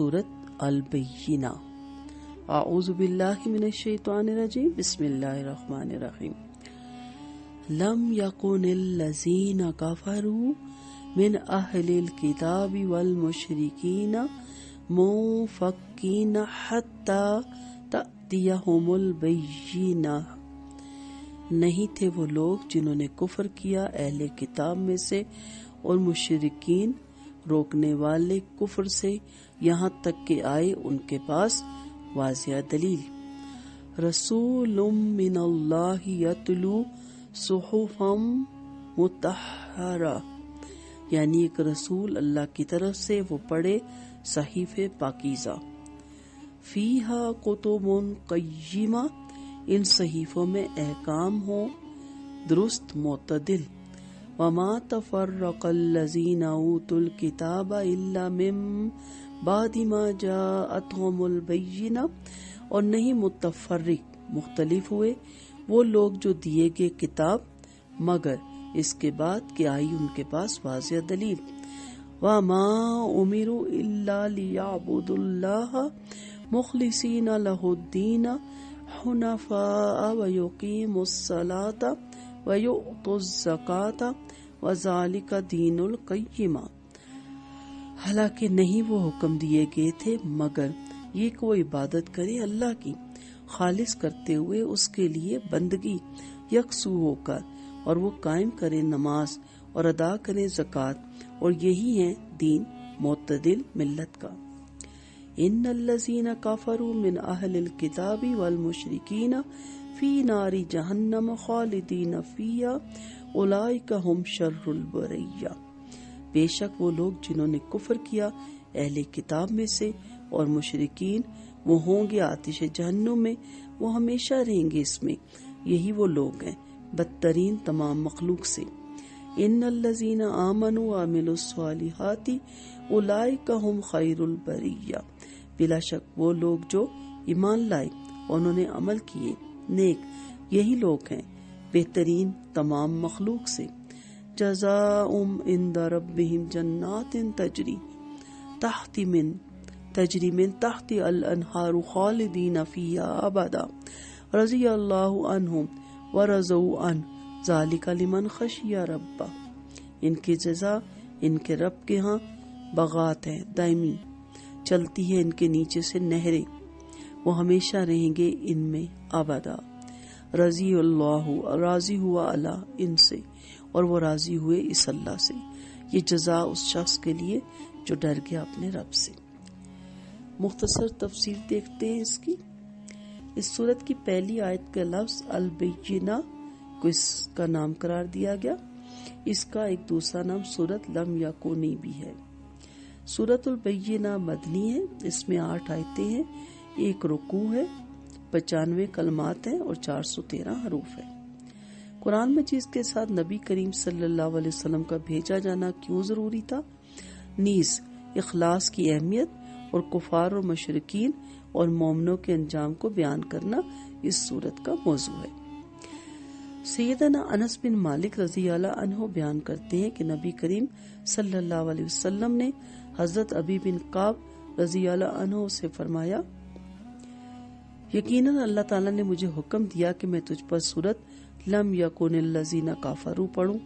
سورت البینہ۔ اعوذ باللہ من الشیطان الرجیم، بسم اللہ الرحمن الرحیم۔ لم یکن الذین کفروا من اہل الکتاب والمشرکین منفکین حتی تأتیہم البینہ۔ نہیں تھے وہ لوگ جنہوں نے کفر کیا اہل کتاب میں سے اور مشرکین روکنے والے کفر سے، یہاں تک کہ آئے ان کے پاس واضح دلیل۔ رسول من اللہ یتلو صحفا مطہرہ، یعنی ایک رسول اللہ کی طرف سے، وہ پڑھے صحیفے پاکیزہ۔ فیہا کتب قیمہ، ان صحیفوں میں احکام ہوں درست معتدل۔ وما تفرق الذین اوتوا الکتاب الا من بعد ما جاءتهم البینہ، اور نہیں متفرق مختلف ہوئے وہ لوگ جو دیے گئے کتاب مگر اس کے بعد کہ آئی ان کے پاس واضح دلیل۔ وما امروا الا لیعبدوا اللہ مخلصین لہ الدین حنفاء ویقیموا الصلاۃ ویؤتوا الزکاۃ وذالک دین القیمہ۔ حالانکہ نہیں وہ حکم دیے گئے تھے مگر یہ کہ وہ عبادت کرے اللہ کی خالص کرتے ہوئے اس کے لیے بندگی یکسو ہو کر، اور وہ قائم کرے نماز اور ادا کرے زکوٰۃ، اور یہی ہے دین معتدل ملت کا۔ ان الذین کفروا من اہل الکتاب والمشرکین فی نار جہنم خالدین فیہا اولئک ھم شر البریہ۔ بے شک وہ لوگ جنہوں نے کفر کیا اہل کتاب میں سے اور مشرکین، وہ ہوں گے آتش جہنم میں، وہ ہمیشہ رہیں گے اس میں، یہی وہ لوگ ہیں بدترین تمام مخلوق سے۔ ان الذین آمنوا وعملوا الصالحات اولئک ھم خیر البریہ۔ بلا شک وہ لوگ جو ایمان لائے اور انہوں نے عمل کیے نیک، یہی لوگ ہیں بہترین تمام مخلوق سے۔ جزاؤہم عند ربہم جنات تجری من تحت الانہار خالدین فیہا ابدا رضی اللہ عنہم ورضوا عنہ ذالک لمن خشی ربہ۔ ان کی جزا ان کے رب کے ہاں باغات ہیں دائمی، چلتی ہے ان کے نیچے سے نہریں، وہ ہمیشہ رہیں گے ان میں ابدا۔ رضی اللہ، راضی ہوا اللہ ان سے اور وہ راضی ہوئے اس اللہ سے۔ یہ جزا اس شخص کے لیے جو ڈر گیا اپنے رب سے۔ مختصر تفسیر دیکھتے ہیں اس کی۔ اس سورت کی پہلی آیت کا لفظ البینہ کو اس کا نام قرار دیا گیا۔ اس کا ایک دوسرا نام سورت لم یکونی بھی ہے۔ سورت البینہ مدنی ہے، اس میں 8 آیتیں ہیں، 1 رکوع ہے، 95 کلمات ہیں اور 413 حروف ہیں۔ قرآن مجید کے ساتھ نبی کریم صلی اللہ علیہ وسلم کا بھیجا جانا کیوں ضروری تھا؟ نیز اخلاص کی اہمیت اور کفار اور مشرکین اور مومنوں کے انجام کو بیان کرنا اس سورت کا موضوع ہے۔ سیدنا انس بن مالک رضی اللہ عنہ بیان کرتے ہیں کہ نبی کریم صلی اللہ علیہ وسلم نے حضرت ابی بن کعب رضی اللہ عنہ سے فرمایا، یقیناً اللہ تعالیٰ نے مجھے حکم دیا کہ میں تجھ پر سورت لم یکن الذین کفروا پڑھوں۔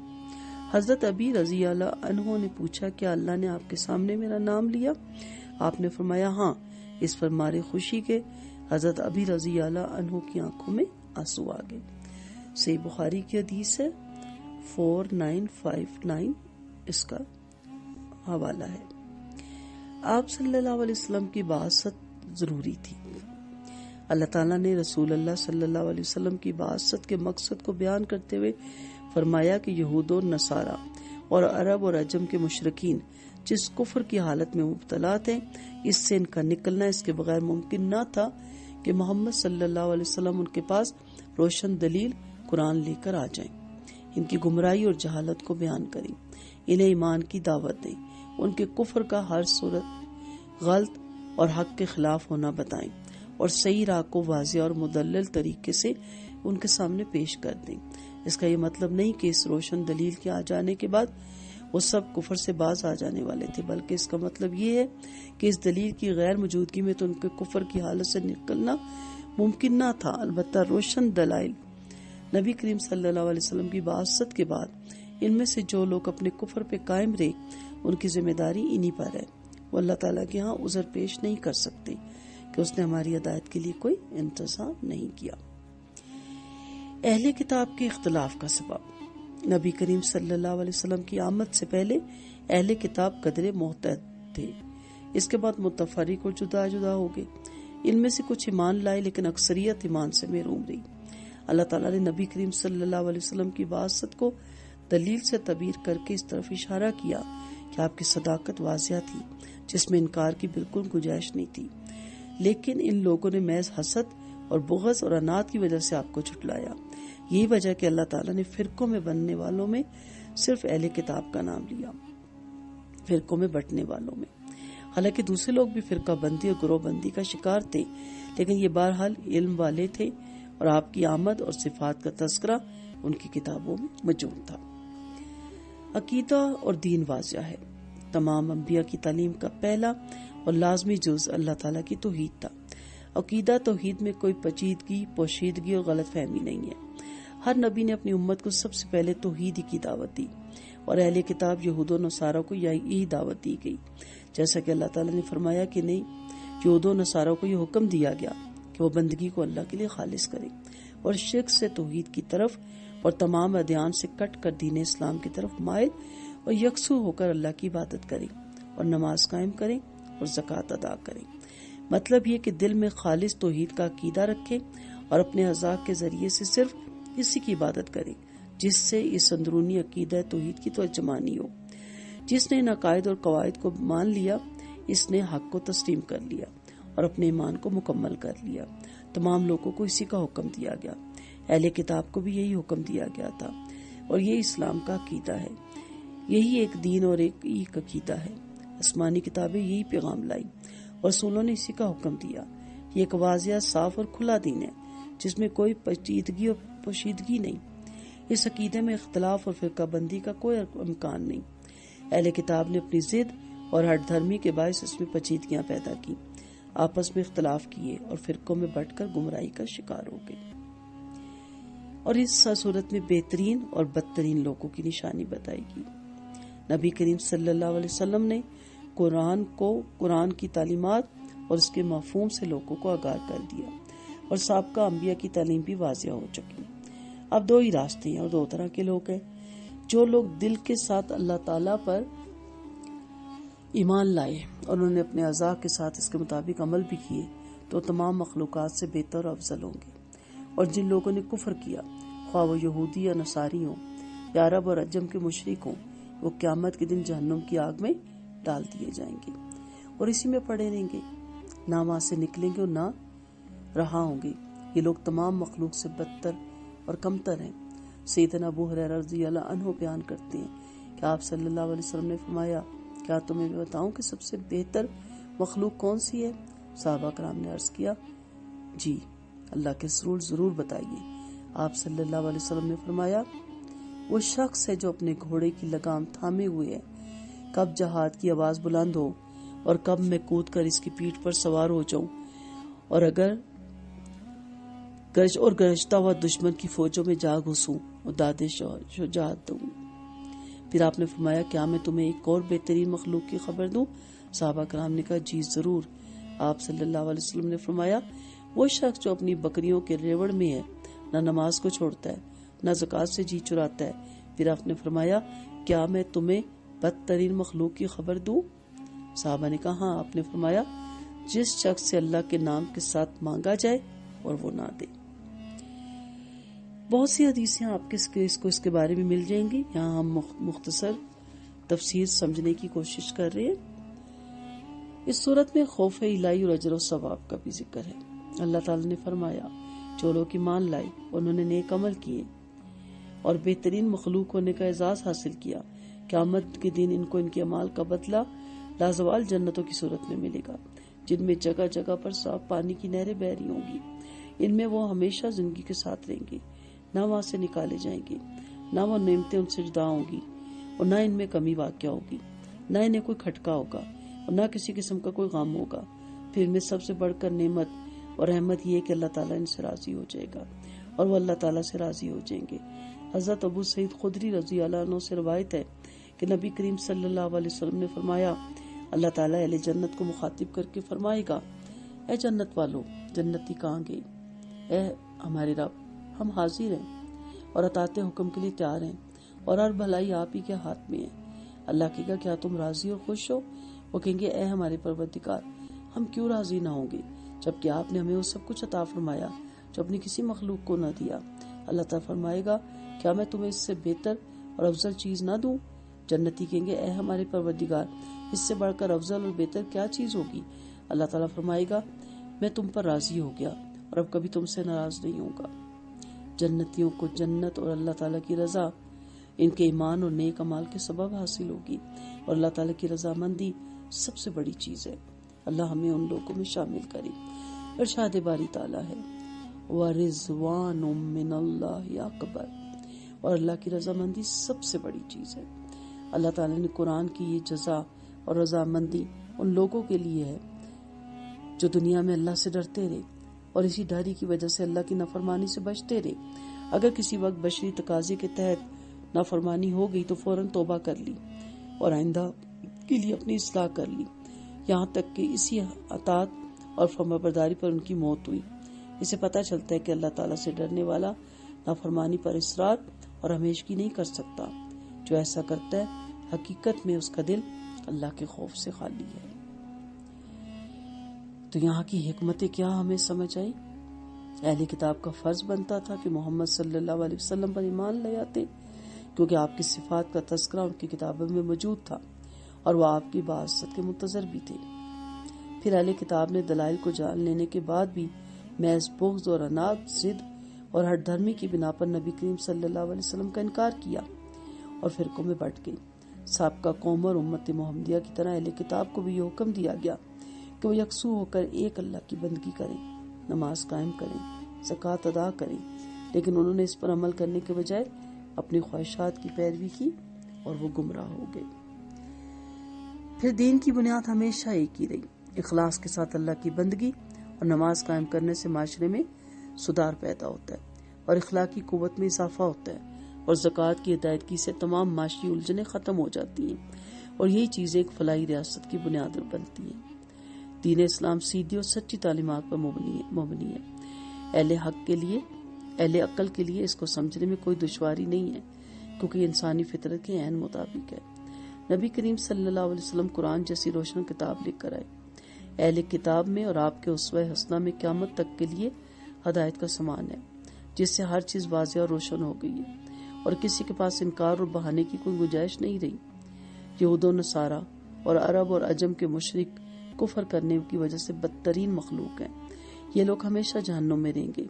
حضرت ابی رضی اللہ عنہ نے پوچھا، کیا اللہ نے آپ کے سامنے میرا نام لیا؟ آپ نے فرمایا ہاں۔ اس پر مارے خوشی کے حضرت ابی رضی اللہ عنہ کی آنکھوں میں آنسو آ گئے۔ صحیح بخاری کی حدیث ہے، 4959 اس کا حوالہ ہے۔ آپ صلی اللہ علیہ وسلم کی بعثت ضروری تھی۔ اللہ تعالیٰ نے رسول اللہ صلی اللہ علیہ وسلم کی بعثت کے مقصد کو بیان کرتے ہوئے فرمایا کہ یہود و نصارہ اور عرب اور عجم کے مشرکین جس کفر کی حالت میں مبتلا تھے، اس سے ان کا نکلنا اس کے بغیر ممکن نہ تھا کہ محمد صلی اللہ علیہ وسلم ان کے پاس روشن دلیل قرآن لے کر آ جائیں، ان کی گمراہی اور جہالت کو بیان کریں، انہیں ایمان کی دعوت دیں، ان کے کفر کا ہر صورت غلط اور حق کے خلاف ہونا بتائیں، اور صحیح راہ کو واضح اور مدلل طریقے سے ان کے سامنے پیش کر دیں۔ اس کا یہ مطلب نہیں کہ اس روشن دلیل کے آ جانے کے بعد وہ سب کفر سے باز آ جانے والے تھے، بلکہ اس کا مطلب یہ ہے کہ اس دلیل کی غیر موجودگی میں تو ان کے کفر کی حالت سے نکلنا ممکن نہ تھا۔ البتہ روشن دلائل نبی کریم صلی اللہ علیہ وسلم کی بعثت کے بعد ان میں سے جو لوگ اپنے کفر پہ قائم رہے ان کی ذمہ داری انہی پر ہے۔ وہ اللہ تعالیٰ کے ہاں عذر پیش نہیں کر سکتے کہ اس نے ہماری ہدایت کے لیے کوئی انتظام نہیں کیا۔ اہل کتاب کے اختلاف کا سبب۔ نبی کریم صلی اللہ علیہ وسلم کی آمد سے پہلے اہل کتاب قدرے محتاط تھے، اس کے بعد متفرق اور جدا جدا ہو گئے۔ ان میں سے کچھ ایمان لائے لیکن اکثریت ایمان سے محروم رہی۔ اللہ تعالیٰ نے نبی کریم صلی اللہ علیہ وسلم کی بعثت کو دلیل سے تعبیر کر کے اس طرف اشارہ کیا کہ آپ کی صداقت واضح تھی جس میں انکار کی بالکل گنجائش نہیں تھی، لیکن ان لوگوں نے محض حسد اور بغض اور عناد کی وجہ سے آپ کو جھٹلایا۔ یہی وجہ کہ اللہ تعالیٰ نے فرقوں میں بننے والوں میں صرف اہل کتاب کا نام لیا، فرقوں میں بٹنے والوں میں۔ حالانکہ دوسرے لوگ بھی فرقہ بندی اور گروہ بندی کا شکار تھے، لیکن یہ بہرحال علم والے تھے اور آپ کی آمد اور صفات کا تذکرہ ان کی کتابوں میں موجود تھا۔ عقیدہ اور دین واضح ہے۔ تمام انبیاء کی تعلیم کا پہلا اور لازمی جز اللہ تعالیٰ کی توحید تھا۔ عقیدہ توحید میں کوئی پیچیدگی، پوشیدگی اور غلط فہمی نہیں ہے۔ ہر نبی نے اپنی امت کو سب سے پہلے توحید کی دعوت دی اور اہل کتاب یہود و نصارہ کو یہی دعوت دی گئی، جیسا کہ اللہ تعالیٰ نے فرمایا کہ نہیں، یہود و نصارہ کو یہ حکم دیا گیا کہ وہ بندگی کو اللہ کے لیے خالص کریں اور شرک سے توحید کی طرف اور تمام ادیان سے کٹ کر دین اسلام کی طرف مائل اور یکسو ہو کر اللہ کی عبادت کریں اور نماز قائم کریں اور زکوٰۃ ادا کریں۔ مطلب یہ کہ دل میں خالص توحید کا عقیدہ رکھیں اور اپنے اعضاء کے ذریعے سے صرف اسی کی عبادت کریں جس سے اس اندرونی عقیدہ توحید کی ترجمانی ہو۔ جس نے ان عقائد اور قواعد کو مان لیا، اس نے حق کو تسلیم کر لیا اور اپنے ایمان کو مکمل کر لیا۔ تمام لوگوں کو اسی کا حکم دیا گیا، اہل کتاب کو بھی یہی حکم دیا گیا تھا، اور یہ اسلام کا عقیدہ ہے۔ یہی ایک دین اور ایک عقیدہ ہے۔ آسمانی کتابیں یہی پیغام لائی اور رسولوں نے اسی کا حکم دیا۔ یہ ایک واضح، صاف اور کھلا دین ہے جس میں کوئی پیچیدگی اور پوشیدگی نہیں۔ اس عقیدے میں اختلاف اور فرقہ بندی کا کوئی امکان نہیں۔ اہل کتاب نے اپنی ضد اور ہٹ دھرمی کے باعث اس میں پیچیدگیاں پیدا کی، آپس میں اختلاف کیے اور فرقوں میں بٹ کر گمراہی کا شکار ہو گئے، اور اس صورت میں بہترین اور بدترین لوگوں کی نشانی بتائی گئی۔ نبی کریم صلی اللہ علیہ وسلم نے قرآن کی تعلیمات اور اس کے مفہوم سے لوگوں کو آگاہ کر دیا، اور سابقہ انبیاء کی تعلیم بھی واضح ہو چکی۔ اب دو ہی راستے ہیں اور دو طرح کے لوگ ہیں۔ جو لوگ دل کے ساتھ اللہ تعالیٰ پر ایمان لائے اور انہوں نے اپنے اعضاء کے ساتھ اس کے مطابق عمل بھی کیے تو تمام مخلوقات سے بہتر اور افضل ہوں گے، اور جن لوگوں نے کفر کیا، خواہ وہ یہودی یا نصاری ہوں یا عرب اور عجم کے مشرک ہوں، وہ قیامت کے دن جہنم کی آگ میں ڈال دیے جائیں گے اور اسی میں پڑے رہیں گے، نہ وہاں سے نکلیں گے اور نہ رہا ہوں گے۔ یہ لوگ تمام مخلوق سے بدتر اور کمتر ہیں۔ سیدنا ابو ہریرہ رضی اللہ عنہ بیان کرتے ہیں کہ آپ صلی اللہ علیہ وسلم نے فرمایا، کیا تمہیں بھی بتاؤں کہ سب سے بہتر مخلوق کون سی ہے؟ صحابہ کرام نے عرض کیا، جی اللہ کے رسول ضرور بتائیے۔ آپ صلی اللہ علیہ وسلم نے فرمایا، وہ شخص ہے جو اپنے گھوڑے کی لگام تھامے ہوئے ہے، کب جہاد کی آواز بلند ہو اور کب میں کود کر اس کی پیٹھ پر سوار ہو جاؤں اور گرجتا ہوا دشمن کی فوجوں میں جا گھسوں اور داد شجاعت دوں۔ پھر آپ نے فرمایا، کیا میں تمہیں ایک اور بہترین مخلوق کی خبر دوں؟ صحابہ کرام نے کہا، جی ضرور۔ آپ صلی اللہ علیہ وسلم نے فرمایا، وہ شخص جو اپنی بکریوں کے ریوڑ میں ہے، نہ نماز کو چھوڑتا ہے نہ زکوٰۃ سے جی چراتا ہے۔ پھر آپ نے فرمایا، کیا میں تمہیں بدترین مخلوق کی خبر دوں؟ صحابہ نے کہا، ہاں۔ آپ نے فرمایا، جس شخص سے اللہ کے نام کے ساتھ مانگا جائے اور وہ نہ دے۔ بہت سی حدیثیں آپ اس کے بارے میں مل جائیں گی، یہاں ہم مختصر تفسیر سمجھنے کی کوشش کر رہے ہیں۔ اس صورت میں خوف الہی اور اجر و ثواب کا بھی ذکر ہے۔ اللہ تعالیٰ نے فرمایا، جو لوگ ایمان لائے، انہوں نے نیک عمل کیے اور بہترین مخلوق ہونے کا اعزاز حاصل کیا، قیامت کے دن ان کو ان کے اعمال کا بدلہ لازوال جنتوں کی صورت میں ملے گا، جن میں جگہ جگہ پر صاف پانی کی نہریں بہہ رہی ہوں گی۔ ان میں وہ ہمیشہ زندگی کے ساتھ رہیں گے، نہ وہاں سے نکالے جائیں گے، نہ وہ نعمتیں ان سے جدا ہوں گی، اور نہ ان میں کمی واقع ہوگی، نہ انہیں کوئی کھٹکا ہوگا اور نہ کسی قسم کا کوئی غم ہوگا۔ پھر میں سب سے بڑھ کر نعمت اور رحمت یہ کہ اللہ تعالیٰ ان سے راضی ہو جائے گا اور وہ اللہ تعالیٰ سے راضی ہو جائیں گے۔ حضرت ابو سعید خدری رضی اللہ عنہ سے روایت ہے کہ نبی کریم صلی اللہ علیہ وسلم نے فرمایا، اللہ تعالیٰ اہل جنت کو مخاطب کر کے فرمائے گا، اے جنت والو، جنتی کہاں گئی؟ اے ہمارے رب، ہم حاضر ہیں اور اطاعت حکم کے لیے تیار ہیں اور ہر بھلائی آپ ہی کے ہاتھ میں ہے۔ اللہ کہے گا، کیا تم راضی اور خوش ہو؟ وہ کہیں گے، اے ہمارے پروردگار، ہم کیوں راضی نہ ہوں گے جبکہ آپ نے ہمیں وہ سب کچھ عطا فرمایا جو اپنی کسی مخلوق کو نہ دیا۔ اللہ تعالیٰ فرمائے گا، کیا میں تمہیں اس سے بہتر اور افضل چیز نہ دوں؟ جنتی کہیں گے، اے ہمارے پروردگار، اس سے بڑھ کر افضل اور بہتر کیا چیز ہوگی؟ اللہ تعالیٰ فرمائے گا، میں تم پر راضی ہو گیا اور اب کبھی تم سے ناراض نہیں ہوگا۔ جنتیوں کو جنت اور اللہ تعالیٰ کی رضا ان کے ایمان اور نیک اعمال کے سبب حاصل ہوگی، اور اللہ تعالیٰ کی رضامندی سب سے بڑی چیز ہے۔ اللہ ہمیں ان لوگوں میں شامل کرے۔ ارشاد باری تعالیٰ ہے، وَرِضْوَانٌ مِّنَ اللَّهِ أَكْبَرُ، اور اللہ کی رضامندی سب سے بڑی چیز ہے۔ اللہ تعالیٰ نے قرآن کی یہ جزا اور رضامندی ان لوگوں کے لیے ہے جو دنیا میں اللہ سے ڈرتے رہے اور اسی ڈر کی وجہ سے اللہ کی نافرمانی سے بچتے رہے۔ اگر کسی وقت بشری تقاضے کے تحت نافرمانی ہو گئی تو فوراً توبہ کر لی اور آئندہ کے لیے اپنی اصلاح کر لی، یہاں تک کہ اسی اطاعت اور فرمانبرداری پر ان کی موت ہوئی۔ اسے پتہ چلتا ہے کہ اللہ تعالیٰ سے ڈرنے والا نافرمانی پر اصرار اور ہمیشگی نہیں کر سکتا۔ جو ایسا کرتا ہے حقیقت میں اس کا دل اللہ کے خوف سے خالی ہے۔ تو یہاں کی حکمتیں کیا ہمیں سمجھ آئی؟ اہل کتاب کا فرض بنتا تھا کہ محمد صلی اللہ علیہ وسلم پر ایمان لے آتے، کیونکہ آپ کی صفات کا تذکرہ ان کی کتابوں میں موجود تھا اور وہ آپ کی بعثت کے منتظر بھی تھے۔ پھر اہل کتاب نے دلائل کو جان لینے کے بعد بھی محض بغض اور عناد، ضد اور ہٹ دھرمی کی بنا پر نبی کریم صلی اللہ علیہ وسلم کا انکار کیا اور فرقوں میں بٹ گئی۔ سابقہ قوم اور امت محمدیہ کی طرح اہل کتاب کو بھی یہ حکم دیا گیا کہ وہ یکسو ہو کر ایک اللہ کی بندگی کریں، نماز قائم کریں، زکوٰۃ ادا کریں، لیکن انہوں نے اس پر عمل کرنے کے بجائے اپنی خواہشات کی پیروی کی اور وہ گمراہ ہو گئے۔ پھر دین کی بنیاد ہمیشہ ایک ہی رہی۔ اخلاص کے ساتھ اللہ کی بندگی اور نماز قائم کرنے سے معاشرے میں سدھار پیدا ہوتا ہے اور اخلاقی قوت میں اضافہ ہوتا ہے، اور زکوٰۃ کی ادائیگی سے تمام معاشی الجھنیں ختم ہو جاتی ہیں، اور یہی چیزیں ایک فلاحی ریاست کی بنیاد بنتی ہیں۔ دین اسلام سیدھی اور سچی تعلیمات پر مبنی ہے۔ اہل حق کے لیے، اہل عقل کے لیے اس کو سمجھنے میں کوئی دشواری نہیں ہے، کیونکہ یہ انسانی فطرت کے عین مطابق ہے۔ نبی کریم صلی اللہ علیہ وسلم قرآن جیسی روشن کتاب لکھ کر آئے۔ اہل کتاب میں اور آپ کے اسوہ حسنہ میں قیامت تک کے لیے ہدایت کا سامان ہے، جس سے ہر چیز واضح اور روشن ہو گئی ہے اور کسی کے پاس انکار اور بہانے کی کوئی گنجائش نہیں رہی۔ یہود و نصارہ اور عرب اور عجم کے مشرک کفر کرنے کی وجہ سے بدترین مخلوق ہیں۔ یہ لوگ ہمیشہ جہنم میں رہیں گے،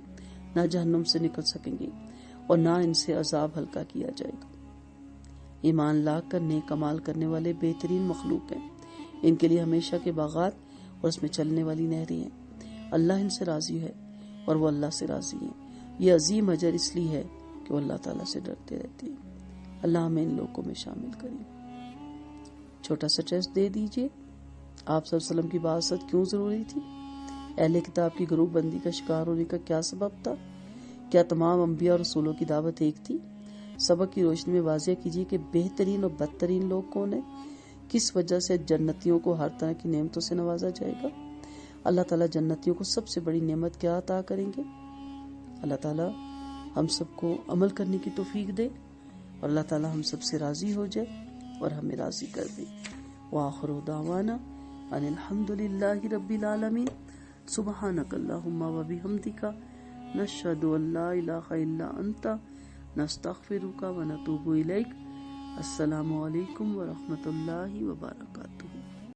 نہ جہنم سے نکل سکیں گے اور نہ ان سے عذاب ہلکا کیا جائے گا۔ ایمان لا کر نیک عمال کرنے والے بہترین مخلوق ہیں۔ ان کے لیے ہمیشہ کے باغات اور اس میں چلنے والی نہریں ہیں۔ اللہ ان سے راضی ہے اور وہ اللہ سے راضی ہیں۔ یہ عظیم اجر اس لیے ہے کہ وہ اللہ تعالیٰ سے ڈرتے رہتے ہیں۔ اللہ ہمیں ان لوگوں میں شامل کرے۔ چھوٹا سا ٹیسٹ دے دیجئے، آپ صلی اللہ علیہ وسلم کی بعثت کیوں ضروری تھی؟ اہل کتاب کی گروہ بندی کا شکار ہونے کا کیا سبب تھا؟ کیا تمام انبیاء اور رسولوں کی دعوت ایک تھی؟ سبق کی روشنی میں واضح کیجیے کہ بہترین اور بدترین لوگ کون ہیں، کس وجہ سے جنتیوں کو ہر طرح کی نعمتوں سے نوازا جائے گا۔ اللہ تعالیٰ جنتیوں کو سب سے بڑی نعمت کیا عطا کریں گے؟ اللہ تعالیٰ ہم سب کو عمل کرنے کی توفیق دے اور اللہ تعالیٰ ہم سب سے راضی ہو جائے اور ہمیں راضی کر دے۔ وآخر دعوانا ان الحمد للہ رب العالمین۔ سبحانک اللہم وبحمدک، نشہد ان لا الہ الا انت، نستغفرک ونتوب الیک۔ السلام علیکم ورحمۃ اللہ وبرکاتہ۔